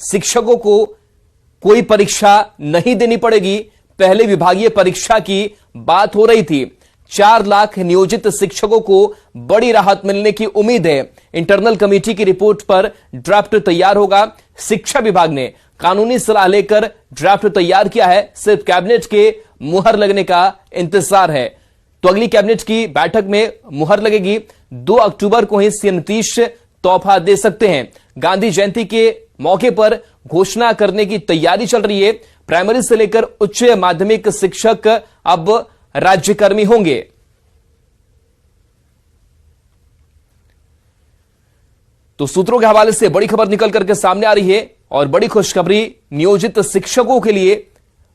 शिक्षकों को कोई परीक्षा नहीं देनी पड़ेगी। पहले विभागीय परीक्षा की बात हो रही थी। 4 लाख नियोजित शिक्षकों को बड़ी राहत मिलने की उम्मीद है। इंटरनल कमेटी की रिपोर्ट पर ड्राफ्ट तैयार होगा। शिक्षा विभाग ने कानूनी सलाह लेकर ड्राफ्ट तैयार किया है। सिर्फ कैबिनेट के मुहर लगने का इंतजार है। तो अगली कैबिनेट की बैठक में मुहर लगेगी। 2 अक्टूबर को ही सीएम नीतीश तोहफा दे सकते हैं। गांधी जयंती के मौके पर घोषणा करने की तैयारी चल रही है। प्राइमरी से लेकर उच्च माध्यमिक शिक्षक अब राज्यकर्मी होंगे। तो सूत्रों के हवाले से बड़ी खबर निकल करके सामने आ रही है और बड़ी खुशखबरी नियोजित शिक्षकों के लिए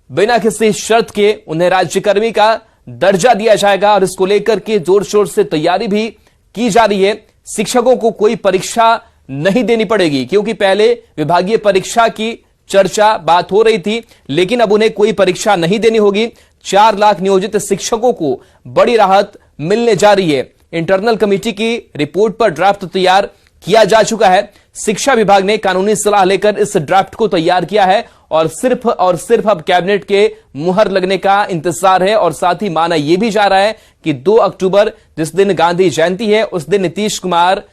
बिना किसी शर्त के उन्हें राज्यकर्मी का दर्जा दिया जाएगा और इसको लेकर के जोर शोर से तैयारी भी की जा रही है। शिक्षकों को कोई परीक्षा नहीं देनी पड़ेगी क्योंकि पहले विभागीय परीक्षा की चर्चा बात हो रही थी, लेकिन अब उन्हें कोई परीक्षा नहीं देनी होगी। 4 लाख नियोजित शिक्षकों को बड़ी राहत मिलने जा रही है। इंटरनल कमेटी की रिपोर्ट पर ड्राफ्ट तैयार किया जा चुका है। शिक्षा विभाग ने कानूनी सलाह लेकर इस ड्राफ्ट को तैयार किया है और सिर्फ अब कैबिनेट के मुहर लगने का इंतजार है। और साथ ही माना यह भी जा रहा है कि 2 अक्टूबर जिस दिन गांधी जयंती है उस दिन नीतीश कुमार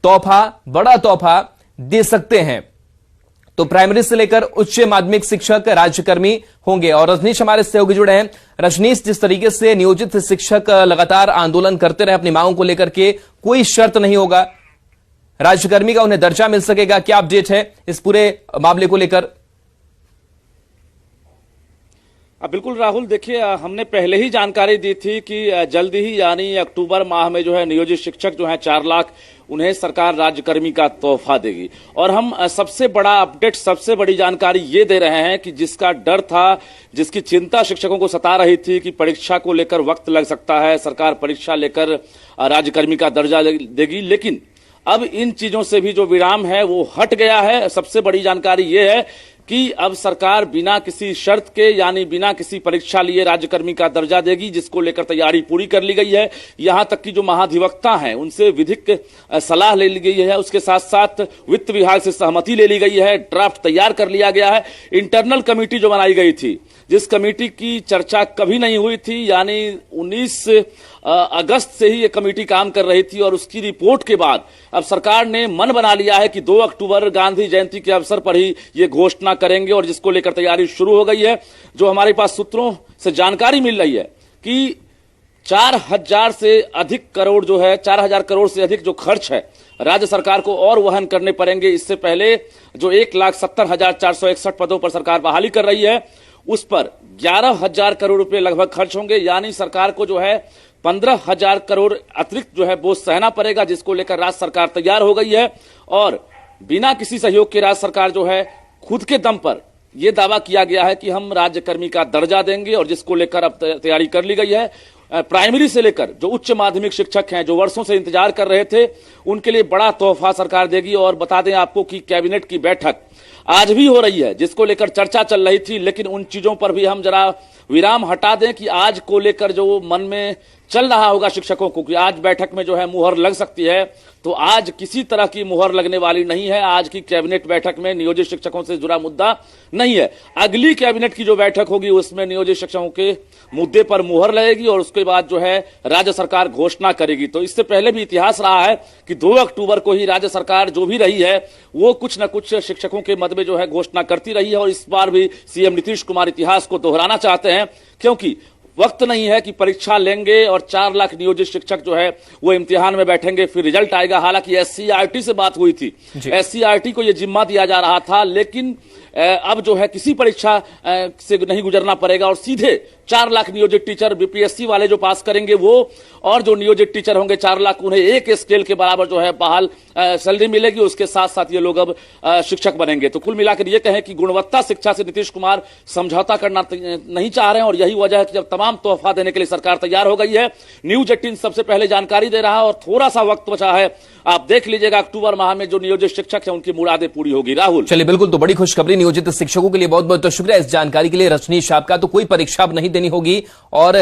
बड़ा तोहफा दे सकते हैं। तो प्राइमरी से लेकर उच्च माध्यमिक शिक्षक राज्यकर्मी होंगे। और रजनीश हमारे सहयोगी जुड़े हैं। रजनीश, जिस तरीके से नियोजित शिक्षक लगातार आंदोलन करते रहे अपनी मांगों को लेकर के, कोई शर्त नहीं होगा, राज्यकर्मी का उन्हें दर्जा मिल सकेगा, क्या अपडेट है इस पूरे मामले को लेकर? बिल्कुल राहुल, देखिए हमने पहले ही जानकारी दी थी कि जल्दी ही यानी अक्टूबर माह में जो है नियोजित शिक्षक जो है 4 लाख उन्हें सरकार राज्यकर्मी का तोहफा देगी। और हम सबसे बड़ा अपडेट, सबसे बड़ी जानकारी ये दे रहे हैं कि जिसका डर था, जिसकी चिंता शिक्षकों को सता रही थी कि परीक्षा को लेकर वक्त लग सकता है, सरकार परीक्षा लेकर राज्यकर्मी का दर्जा देगी, लेकिन अब इन चीजों से भी जो विराम है वो हट गया है। सबसे बड़ी जानकारी ये है कि अब सरकार बिना किसी शर्त के यानी बिना किसी परीक्षा लिए राज्यकर्मी का दर्जा देगी, जिसको लेकर तैयारी पूरी कर ली गई है। यहां तक कि जो महाधिवक्ता हैं उनसे विधिक सलाह ले ली गई है, उसके साथ साथ वित्त विभाग से सहमति ले ली गई है, ड्राफ्ट तैयार कर लिया गया है। इंटरनल कमेटी जो बनाई गई थी, जिस कमेटी की चर्चा कभी नहीं हुई थी, यानी 19 अगस्त से ही ये कमेटी काम कर रही थी और उसकी रिपोर्ट के बाद अब सरकार ने मन बना लिया है कि 2 अक्टूबर गांधी जयंती के अवसर पर ही ये घोषणा करेंगे और जिसको लेकर तैयारी शुरू हो गई है। जो हमारे पास सूत्रों से जानकारी मिल रही है कि 4,000 से अधिक करोड़ जो है, 4,000 करोड़ से अधिक जो खर्च है राज्य सरकार को और वहन करने पड़ेंगे। इससे पहले जो 1,70,461 पदों पर सरकार बहाली कर रही है उस पर 11,000 करोड़ रुपए लगभग खर्च होंगे, यानी सरकार को जो है 15,000 करोड़ अतिरिक्त जो है बोझ सहना पड़ेगा, जिसको लेकर राज्य सरकार तैयार हो गई है। और बिना किसी सहयोग के राज्य सरकार जो है खुद के दम पर यह दावा किया गया है कि हम राज्यकर्मी का दर्जा देंगे और जिसको लेकर अब तैयारी कर ली गई है। प्राइमरी से लेकर जो उच्च माध्यमिक शिक्षक हैं, जो वर्षों से इंतजार कर रहे थे, उनके लिए बड़ा तोहफा सरकार देगी। और बता दें आपको कि कैबिनेट की बैठक आज भी हो रही है, जिसको लेकर चर्चा चल रही थी, लेकिन उन चीजों पर भी हम जरा विराम हटा दें कि आज को लेकर जो मन में चल रहा होगा शिक्षकों को कि आज बैठक में जो है मुहर लग सकती है, तो आज किसी तरह की मुहर लगने वाली नहीं है। आज की कैबिनेट बैठक में नियोजित शिक्षकों से जुड़ा मुद्दा नहीं है। अगली कैबिनेट की जो बैठक होगी उसमें नियोजित शिक्षकों के मुद्दे पर मुहर लगेगी और उसके बाद जो है राज्य सरकार घोषणा करेगी। तो इससे पहले भी इतिहास रहा है कि 2 अक्टूबर को ही राज्य सरकार जो भी रही है वो कुछ न कुछ शिक्षकों के मद में जो है घोषणा करती रही है। और इस बार भी सीएम नीतीश कुमार इतिहास को दोहराना चाहते हैं, क्योंकि वक्त नहीं है कि परीक्षा लेंगे और 4 लाख नियोजित शिक्षक जो है वो इम्तिहान में बैठेंगे, फिर रिजल्ट आएगा। हालांकि एससीईआरटी से बात हुई थी, एससीईआरटी को ये जिम्मा दिया जा रहा था, लेकिन अब जो है किसी परीक्षा से नहीं गुजरना पड़ेगा और सीधे 4 लाख नियोजित टीचर बीपीएससी वाले जो पास करेंगे वो, और जो नियोजित टीचर होंगे 4 लाख, उन्हें एक स्केल के बराबर जो है बहाल सैलरी मिलेगी। उसके साथ साथ ये लोग अब शिक्षक बनेंगे। तो कुल मिलाकर ये कहें कि गुणवत्ता शिक्षा से नीतीश कुमार समझौता करना नहीं चाह रहे हैं और यही वजह है कि जब तमाम तोहफा देने के लिए सरकार तैयार हो गई है। न्यूज 18 सबसे पहले जानकारी दे रहा है और थोड़ा सा वक्त बचा है, आप देख लीजिएगा अक्टूबर माह में जो नियोजित शिक्षक है उनकी मुरादें पूरी होगी। राहुल, चलिए बिल्कुल, तो बड़ी खुशखबरी नियोजित शिक्षकों के लिए। बहुत बहुत शुक्रिया इस जानकारी के लिए रजनीश आपका। तो कोई परीक्षा अब नहीं देनी होगी और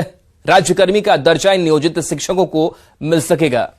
राज्यकर्मी का दर्जा इन नियोजित शिक्षकों को मिल सकेगा।